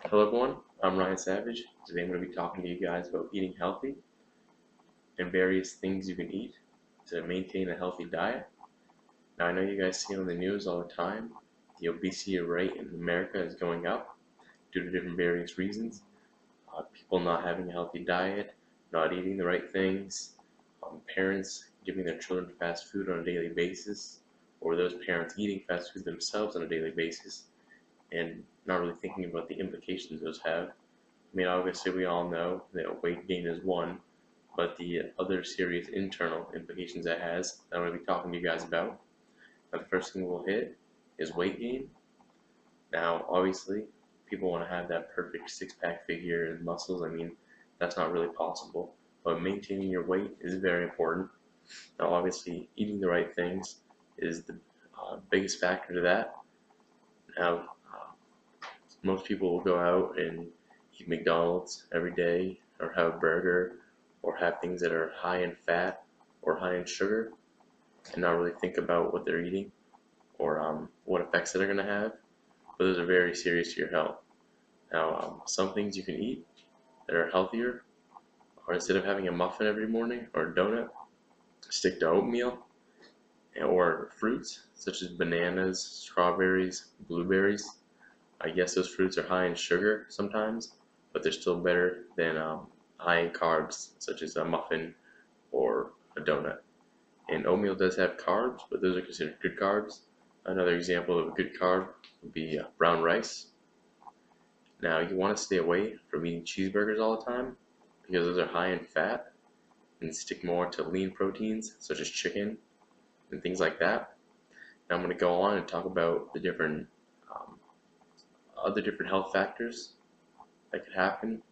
Hello everyone, I'm Ryan Savage. Today I'm going to be talking to you guys about eating healthy and various things you can eat to maintain a healthy diet. Now I know you guys see on the news all the time, the obesity rate in America is going up due to different various reasons. People not having a healthy diet, not eating the right things, parents giving their children fast food on a daily basis, or those parents eating fast food themselves on a daily basis and not really thinking about the implications those have. I mean, obviously, we all know that weight gain is one, but the other serious internal implications that has that I'm going to be talking to you guys about. Now, the first thing we'll hit is weight gain. Now, obviously, people want to have that perfect six-pack figure and muscles. I mean, that's not really possible, but maintaining your weight is very important. Now, obviously, eating the right things is the biggest factor to that. Now, most people will go out and eat McDonald's every day, or have a burger, or have things that are high in fat or high in sugar, and not really think about what they're eating or what effects they're going to have. But those are very serious to your health. Now, some things you can eat that are healthier, or instead of having a muffin every morning or a donut, stick to oatmeal or fruits such as bananas, strawberries, blueberries. I guess those fruits are high in sugar sometimes, but they're still better than high in carbs, such as a muffin or a donut. And oatmeal does have carbs, but those are considered good carbs. Another example of a good carb would be brown rice. Now, you want to stay away from eating cheeseburgers all the time because those are high in fat, and stick more to lean proteins such as chicken and things like that. Now, I'm going to go on and talk about the different other different health factors that could happen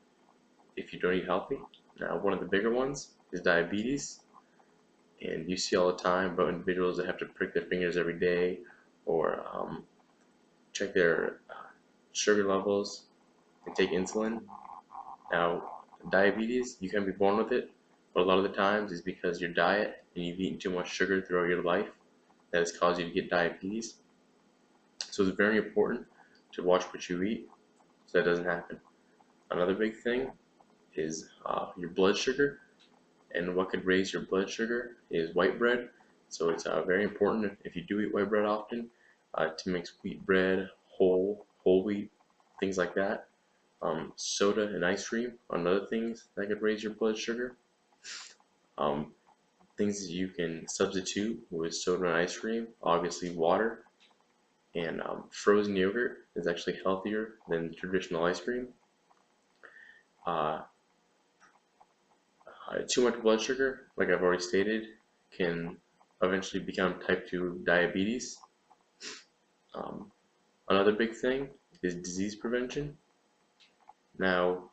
if you don't eat healthy. Now, one of the bigger ones is diabetes, and you see all the time about individuals that have to prick their fingers every day or check their sugar levels and take insulin. Now, diabetes, you can be born with it, but a lot of the times is because your diet and you've eaten too much sugar throughout your life that has caused you to get diabetes. So it's very important to watch what you eat so that doesn't happen. Another big thing is your blood sugar, and what could raise your blood sugar is white bread. So it's very important if you do eat white bread often to mix wheat bread, whole wheat, things like that. Soda and ice cream are other things that could raise your blood sugar. Um, Things that you can substitute with soda and ice cream, obviously water, and frozen yogurt is actually healthier than traditional ice cream. Uh, Too much blood sugar, like I've already stated, can eventually become type 2 diabetes. Um, Another big thing is disease prevention. Now,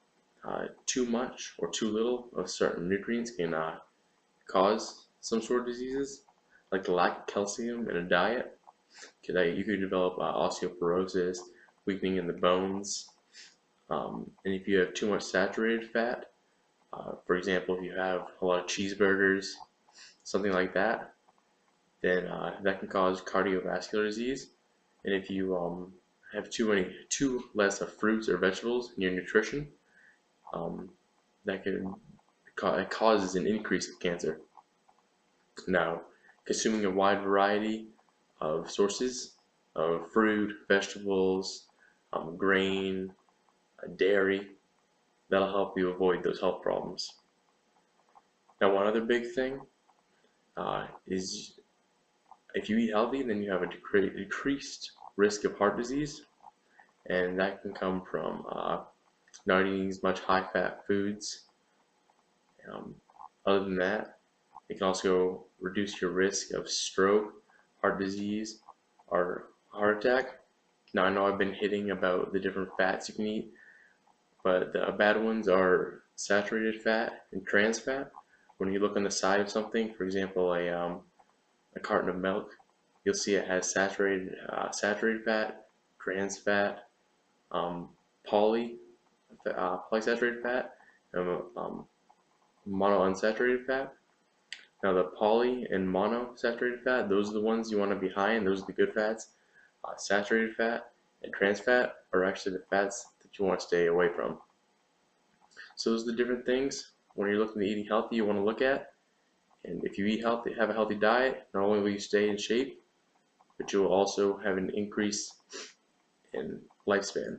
too much or too little of certain nutrients can cause some sort of diseases, like the lack of calcium in a diet. You could develop osteoporosis, weakening in the bones, and if you have too much saturated fat, for example, if you have a lot of cheeseburgers, something like that, then that can cause cardiovascular disease. And if you have too less of fruits or vegetables in your nutrition, um, that can it causes an increase of cancer. Now, consuming a wide variety of sources of fruit, vegetables, grain, dairy, that'll help you avoid those health problems. Now, one other big thing is if you eat healthy, then you have a decreased risk of heart disease, and that can come from not eating as much high-fat foods. Um, Other than that, it can also reduce your risk of stroke, heart disease, or heart attack. Now, I know I've been hitting about the different fats you can eat, but the bad ones are saturated fat and trans fat. When you look on the side of something, for example, a carton of milk, you'll see it has saturated fat, trans fat, um, polysaturated fat, and monounsaturated fat. Now the poly and monosaturated fat, those are the ones you want to be high in. Those are the good fats. Saturated fat and trans fat are actually the fats that that you want to stay away from. So those are the different things when you're looking at eating healthy you want to look at. And if you eat healthy, have a healthy diet, not only will you stay in shape, but you will also have an increase in lifespan.